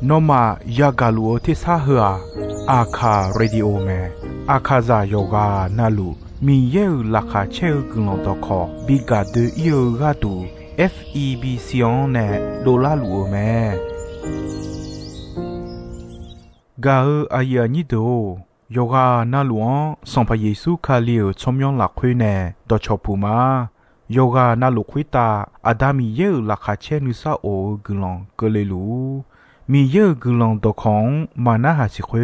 နောမယာဂလူအတိစာဟာအခါရေဒီယိုမဲအခါဇာယောဂနာလူမီယေလခါချေကလုံတော့ခေါ်ဘီဂါဒီယောဂတူ FEB စီယွန်နဲ့ဒေါ်လာလူမဲဂါအယာနီတိုယောဂနာလူဆွန်ဖယေစုခါလီချွန်မြောင်းလာခွေးနဲ့တော့ချောပူမာယောဂနာလူခွေတာအဒါမီယေလခါချေနုစာအိုဂလုံကလေးလူมีเยอะกุลองตอของมานาหาสิเคว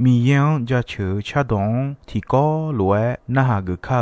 มียังจะเฉอชาดงที่ก็หลวยนาหากุข้า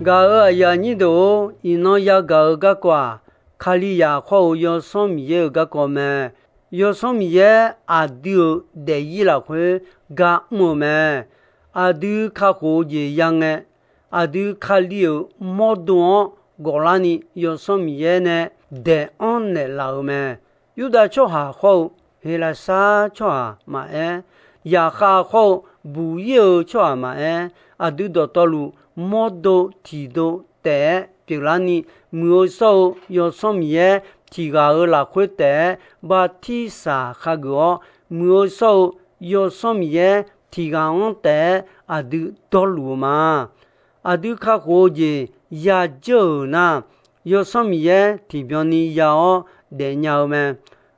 嘎呀你都一诺呀嘎个瓜，卡里呀花要上面个个么，要上面啊丢得意了会嘎么么，阿杜卡火也样诶，阿杜卡里有莫多过拉尼有什么嘢呢？得安呢老咩？有的做下好，黑拉沙做下嘛诶，也下好不要做下嘛诶，阿杜到道路莫多提到得，就拉尼没有有什么嘢？提高了会得把提啥下个没有有什么嘢提高得阿杜道路嘛？阿杜卡火也也就那有什么嘢提表你要得鸟咩？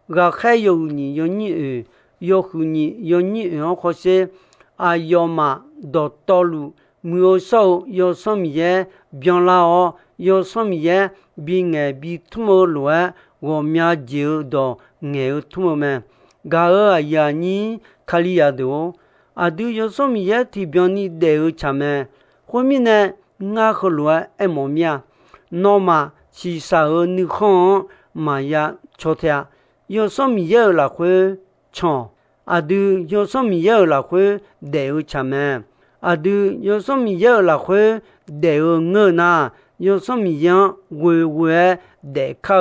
个还有你有你有和你有你可是啊要嘛到道路没有有什么嘢变啦哦？有什么嘢比爱比土么罗我们就到爱土么咩？噶啊呀你卡里亚多啊都有什么嘢提表你得查咩？后面呢我和罗爱么咩？那么是啥个你看嘛呀昨天有什么嘢来会唱？啊都有什么嘢来会得查咩？啊都有什么嘢来会得我呐？有什么样微得卡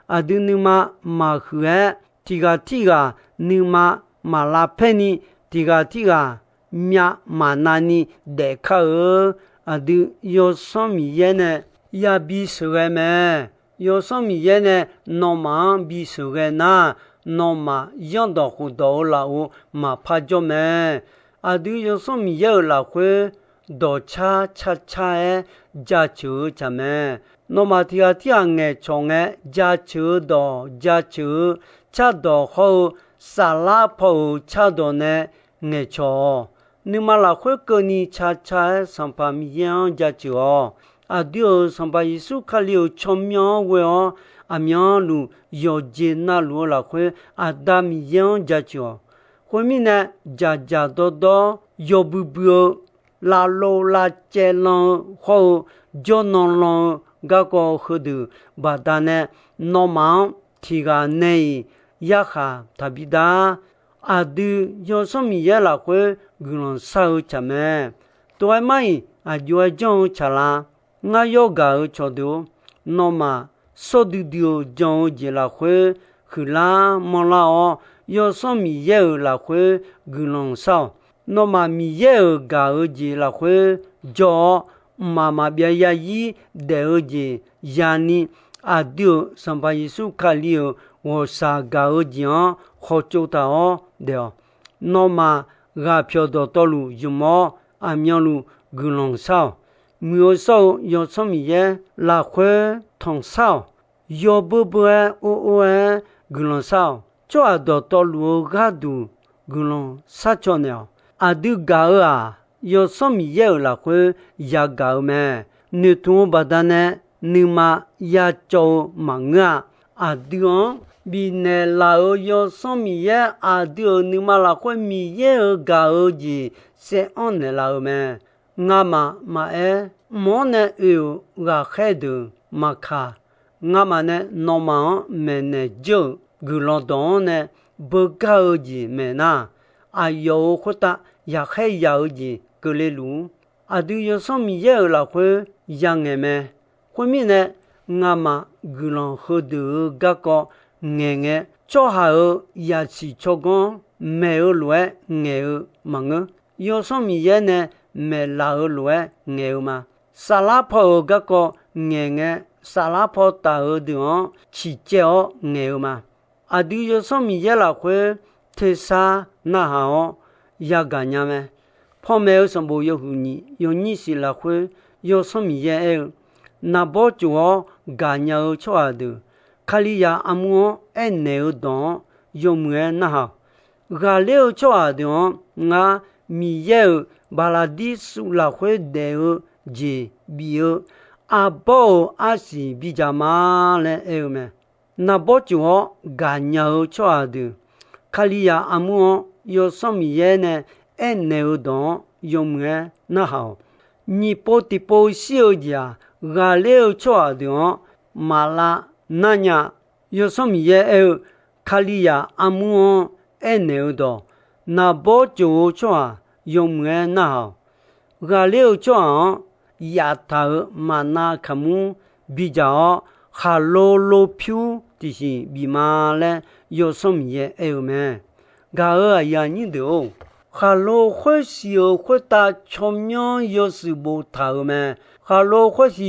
啊都你嘛喝提个你嘛拉佩尼提个咩嘛那你得卡啊都有什么嘢呢？也比说个咩？有什么嘢呢？那么比说个那？那么样到糊到了我嘛怕着咩？啊都有什么嘢来会到cha诶加球怎么？那么第二眼从诶加球到加球，恰到后沙拉泡恰到呢眼球，你嘛来会跟你cha上把米样加球哦，啊对上把耶稣卡了聪明为哦，啊苗路要接那路来会啊大米样加球，后面呢加多要不。拉罗拉杰朗后就能让个个喝的，把他呢那么提个内也哈特别大，啊都有什么也来会可能少吃咩？对吗？啊就讲吃啦，我要搞吃的，那么少的讲就来会去啦，么啦哦，有什么也来会可能少。那么米也搞儿子了会叫妈妈别压抑的儿子压你啊丢上把耶稣卡里我啥搞儿子啊好做到哦的那么个票到道路有么啊苗路可能少没有少有什么也了会通少有不可能少做到道路个都可能少着呢啊都搞啊有什么也来会也搞咩你同把他呢你嘛也做忙啊啊都比呢老有什么也啊都你嘛来会米也搞的是安呢老咩我嘛莫呢有个海的嘛卡我嘛呢那么没呢就古老东呢不搞的没那啊有或者也还有的个来路啊都有什么也来会养的咩后面呢我嘛古老喝的个眼做好也是做工没有来眼忙有什么也呢没老来眼嘛沙拉泡个眼沙拉泡大的起脚眼嘛啊都有什么也来会特啥那好也干呀咩泡没有什么有乎你有你是来会有什么也那不就干呀出来的卡里亚阿姆哎牛don有么那好个了出来的我米也巴拉迪苏来会的je bio abo asi bijama le eume na bo jo ganyo chwa de khaliya amu yo som ye ne eneu don yomwe na hao ni po ti po xiu ja ga leo chwa de mala nanya yo som ye khaliya amu eneu do na bo jo chwa 用个那好，个了装亚头马那卡姆比较哈罗罗票就是比马嘞有什么也有没？个呀你都哈罗或是有或大全样有时不头没？哈罗或是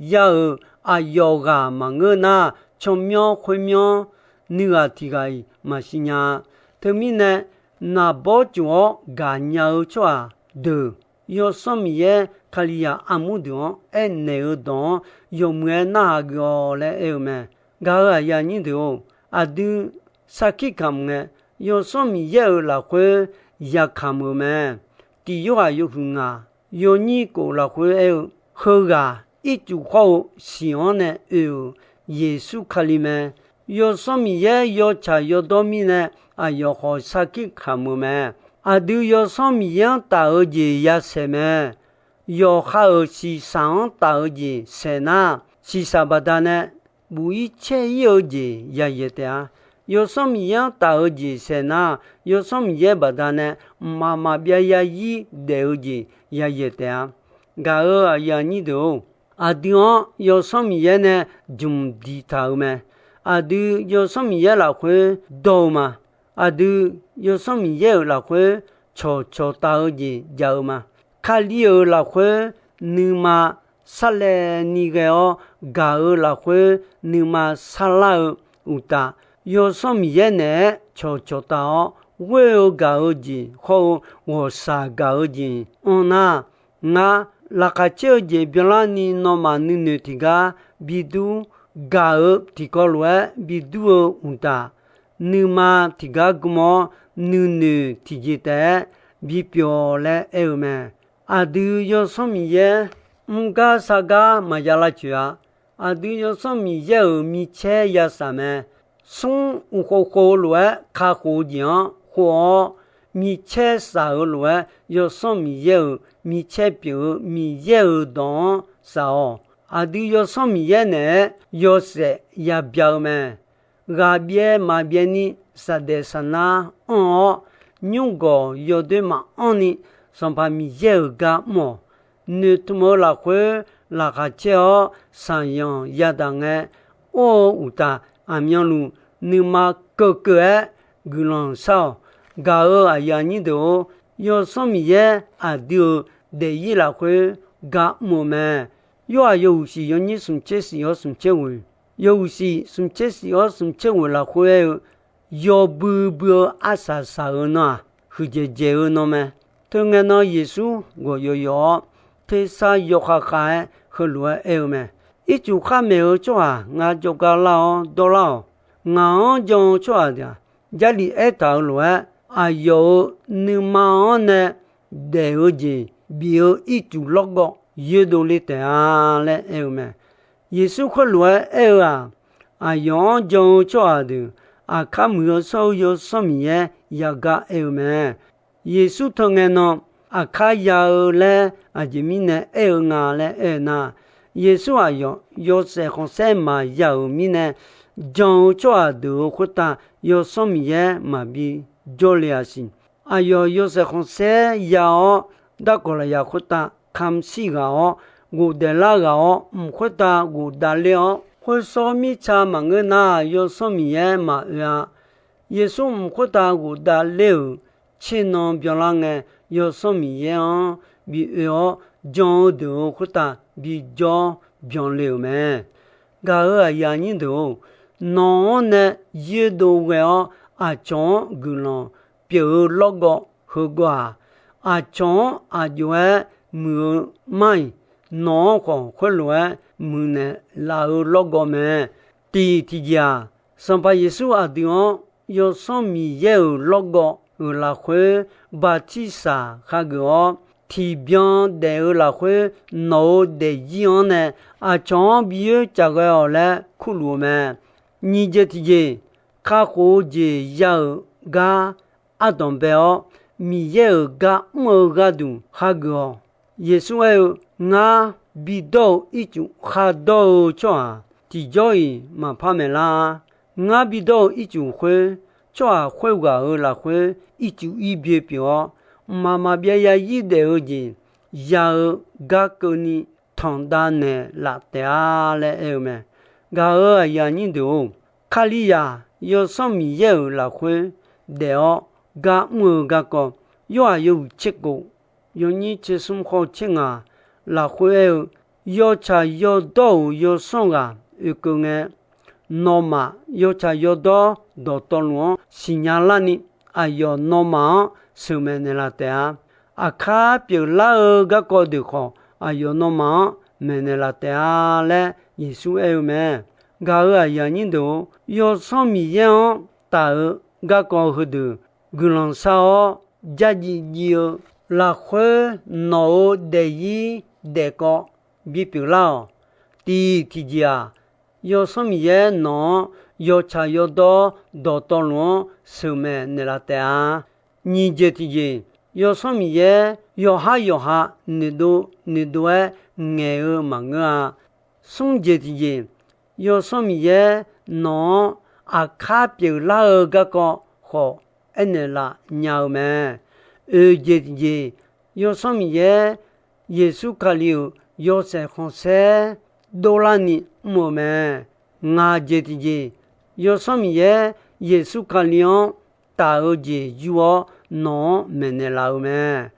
要有个嘛个那全样会样你个提个嘛是呀？特别呢，那包着个鸟抓的。有什么嘢卡里亚阿姆多哎那个东有没那个嘞有没？个呀你都都啥去看个？有什么嘢啦会也看不没？第有有风啊，有你个啦会有好个一句话想呢有耶稣卡里面有什么嘢有茶有多米呢？有好啥去看不没？都有什么样大儿子也是咩？有好儿子上大儿子是哪？是啥不的呢？不一切有子也一的。有什么样大儿子是哪？有什么也不的呢？妈妈别也一的儿子也一的。个也你都对哦，有什么嘢呢？中地头咩？对有什么嘢啦会多嘛？都有什么嘢啦会悄悄大儿子有嘛？看里有啦会你嘛杀了你个哦，个啦会你嘛杀了有大有什么嘢呢？悄悄大哦，我有个儿子和我杀个儿子，那拉卡车子别让你那么你提个比度个提个罗比度有大。你嘛提个个么？你提起的比表来有没？都有什么嘢？个啥个嘛要来去啊？都有什么嘢米切也啥么？送火罗卡火酱或米切啥罗有什么嘢？米切表米嘢当啥哦？都有什么嘢呢？有些也表没？个别嘛别呢，啥的啥那用个有的嘛呢，上把米有个么？你他妈拉回拉个叫三样也当个，有的俺样路你嘛个个人少，个呀你都有什么嘢都得意拉回个么么？有时有你什么这事有什么这位？有时什么这事有什么这位拉回？有不啥呢？或者这呢吗？当然呢，耶稣我有，他啥有哈和罗有吗？一句话没有做啊，我就个老多老，我就做的，家里爱到罗有你妈呢，得有的，比如一句那个阅读里的嘞有吗？耶稣和罗有有就做的。看没有有什么嘢也个有没？耶稣同个呢？看有嘞，就咪呢有嘞有那。耶稣有些好些嘛有咪呢，就做的或者有什么嘢嘛比做了些。有些好些有，那个了也或者看死个我的那个或者我的了。会说米茶嘛个那有什么嘢嘛呀？耶稣唔觉得我的了，钱能表啷个有什么嘢比要讲的或者比较表了没？个呀你都，那呢也都个讲个啷表那个好个讲就没买，那个回来。么呢？老那个么？第家上把耶稣地方有什么有那个那会把地啥那个提边的那会脑的一样呢？讲比如这个来苦路么？你这提卡好就有个东北米有个么个都那个耶稣比到一种哈到做地教伊嘛怕没啦，比到一种会做会个啦会一种一别表，妈妈别呀一的而今，呀嘎个你唐大呢拉的啊嘞哎么，嘎呀你都卡里呀有什么也拉回的哦，嘎么嘎个有结果，有你这什么好听啊，拉回有茶有豆有送啊，有个呢。Noma yo cha yo do tolwo sinyala ni ayo noma sumene la tea akha pyo la ga ko de kho ayo noma mene la tea le yesu e me ga ya nyin do yo so mi yan ta ga ko hu de gulon sa o ja ji ji la khwe no de yi de ko bi pyo la ti ti ja yo som ye no yo cha yo do to lo sume ne la ta ni je ti je yo som ye yo ha ni do nge ma nga sung je ti je yo som ye no a kha pye la ga ko ho ene la nya me je ti je yo som ye yesu ka liu yo se khon se do la ni mo me nga je ti je yo som ye yesu ka lion ta o je yuo no me ne la me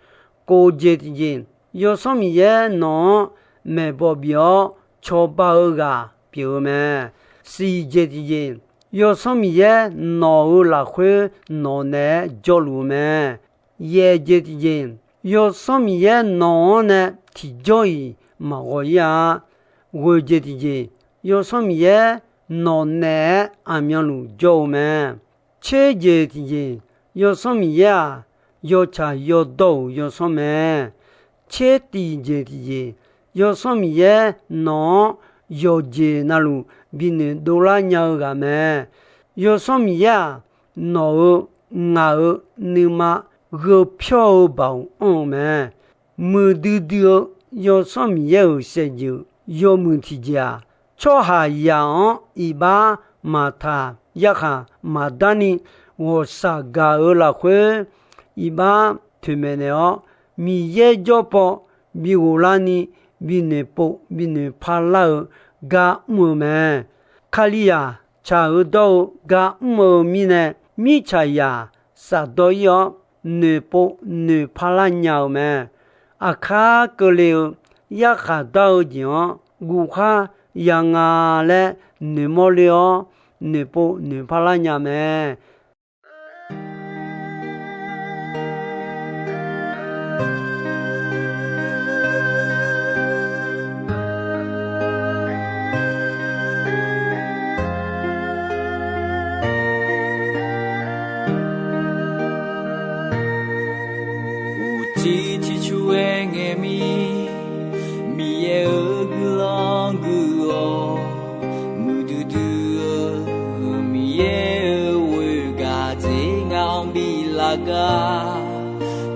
ko je ti je yo som ye no me bo bio cho ba ga pyo me si je ti je yo som ye no la khwe no ne jo lu me ye je ti je yo som ye no ne ti joy ma go ya wo je ti je yo som ye no ne amyan lu jo me che je ti je yo som ye yo cha yo do yo som me che ti je ti je yo som ye no yo je na lu bi ne do la nya ga me yo som ye no nga ni ma go phyo ba on me mu du du yo som ye se ju yo mu ti ja cho ha ya i ba ma tha ya kha ma da ni wo sa ga la khwe i ba tu me ne o mi ye jo po bi wo la ni bi ne po bi ne pha la ga mu me khali ya cha do ga mu mi ne mi cha ya sa do yo ne po ne pha la nya me akha ko le ya kha do jo gu kha ya nga le ne mo le o ne po ne pha la nya me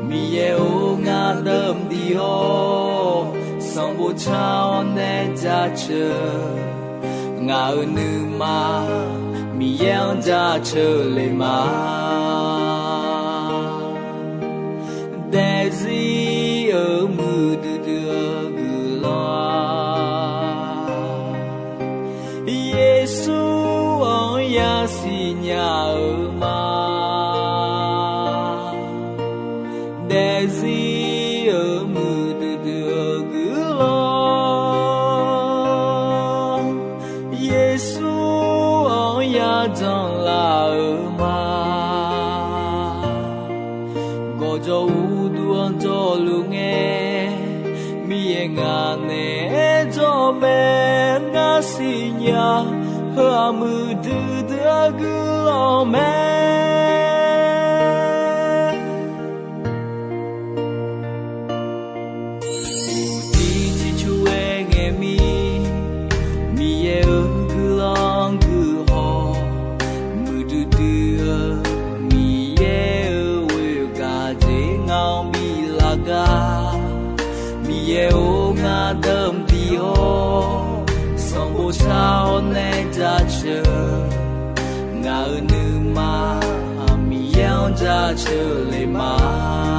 mi ye o nga dam di ho song bo chao ne ja che nga nu ma mi yang ja che le ma de zi o mu du du gu la yesu on ya si nya o ma Sinya hamu du da gu me ti ti chu nge mi ye gu long gu ho mu du du mi ye we ga je ngao mi la ga mi ye o nga dam di ho sao ne ja che nga nu ma mi yao 望着车里嘛。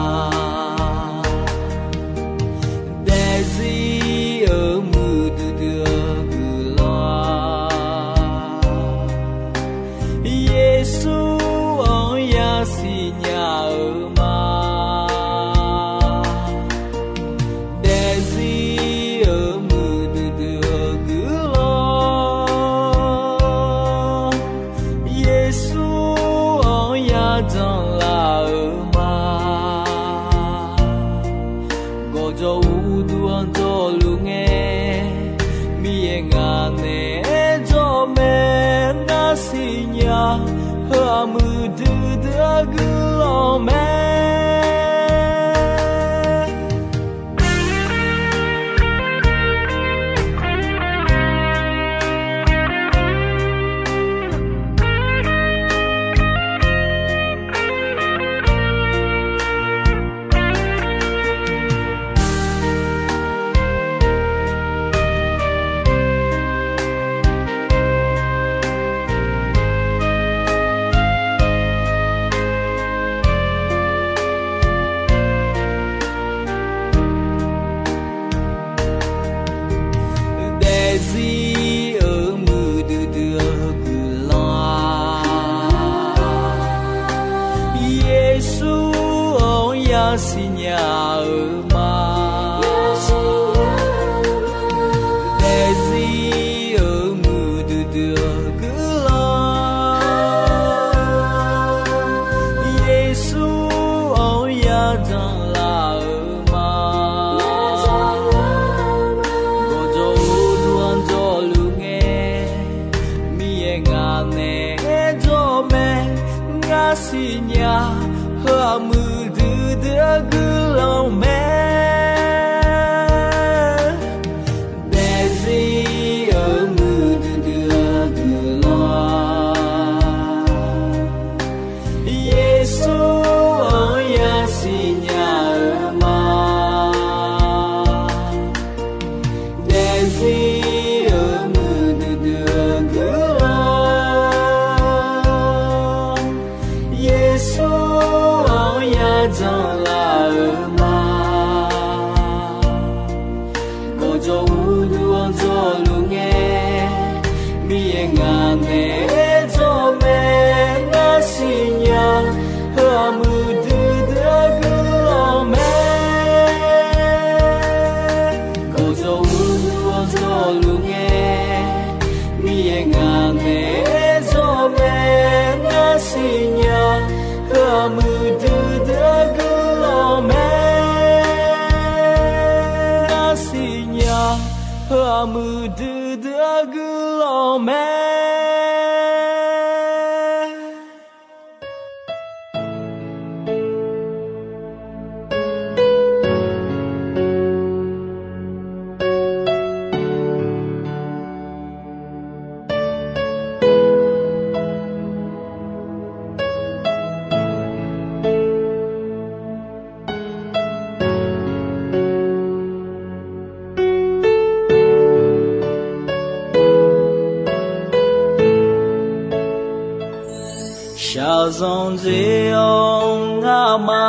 Song Zeong Ama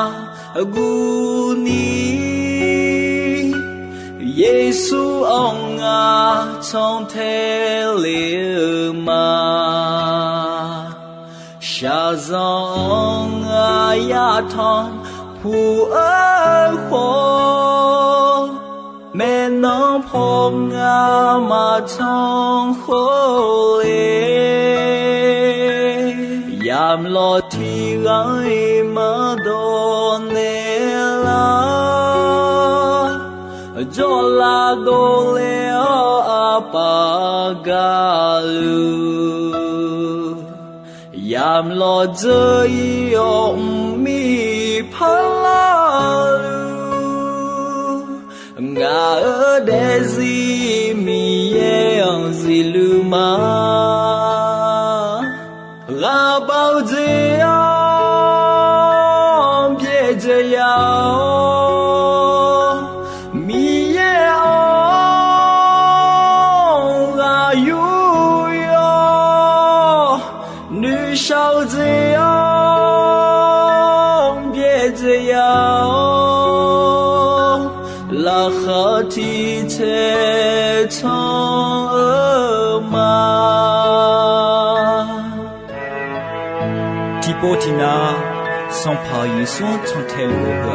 Guni Yesu ông trong thế liễu mà Sa dòng ya thong Phu ơi khổ Mẹ nông phong mà trong khổ Yam lo thi gai ma do ne la jo la do le apa galu Yam lo zai om mi palalu nga de zi mi ye zi lu ma Ra bao giờ ông biết giờ mi ông ra yêu nữ sao giờ 何提切从嘛？提波提那上跑一双长天鹅啊，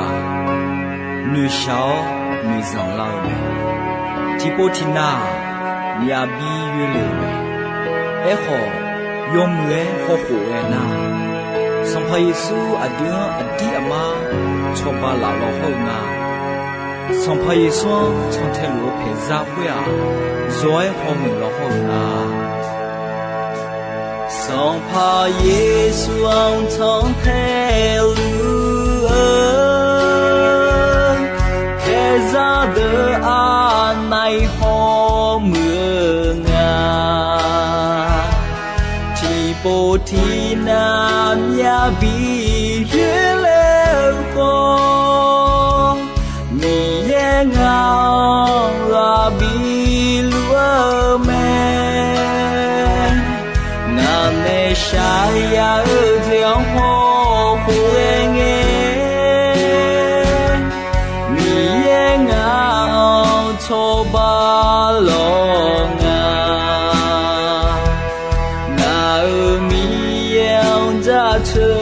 女小女长老们，提波提那你阿比月流们，哎好用门好火哎那，上跑一双阿丢阿弟阿妈，错把老老后那。上怕一双长天路陪杂会啊，再好门了好啊。上怕耶稣长天路，陪杂的啊奈好门啊，提波提那呀比月亮好。ngao bi lúa mẹ ngàn nề shaya ở theo hồ quê nghe mi ngao cho ba lo nga nga mi yang ra chờ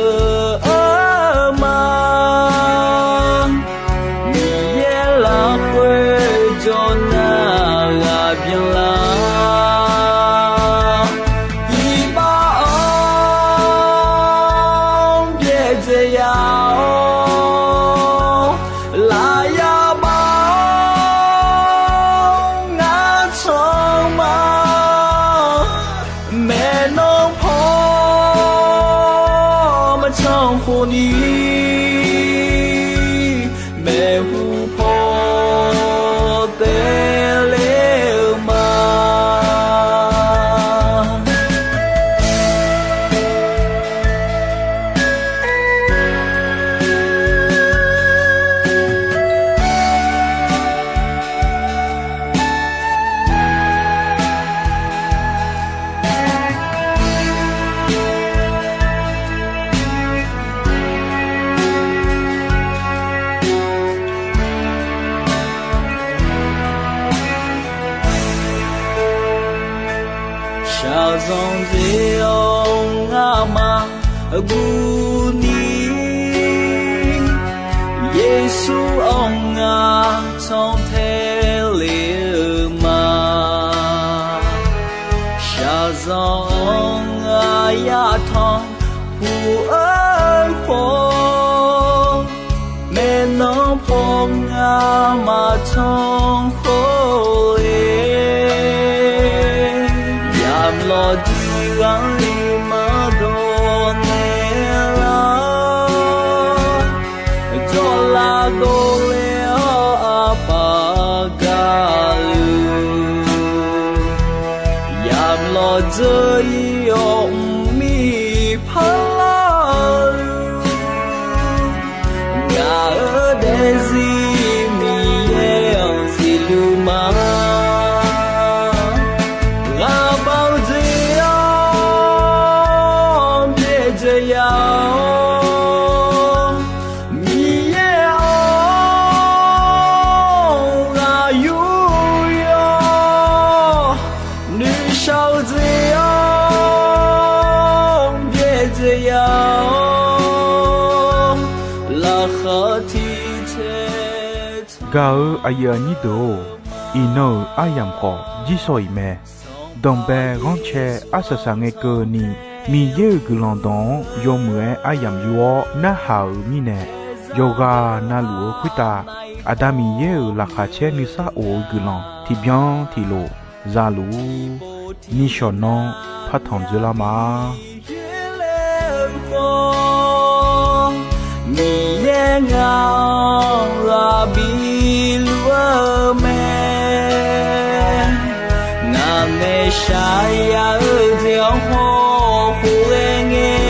Guni Yesu ông trong thế liều mà Sa dòng ya thong hu ơi phô mẹ nó phong mà trong khô yam lo di gang ma do giờ yong mi pha ngã ở đây gì mi em gì lu ma ra bao giờ ông biết giờ gao aya ni do ino ayam ko jisoi me dombe gonche asasa nge ko ni mi ye gulondon yomwe ayam yo na hau mi ne yoga na lu khita adami ye la kha che ni sa o gulon ti bien ti lo za lu ni shonon phathon jula ma mi ye ngao la bi lúa mẹ ngàn nề shaya ở theo hồ quê nghe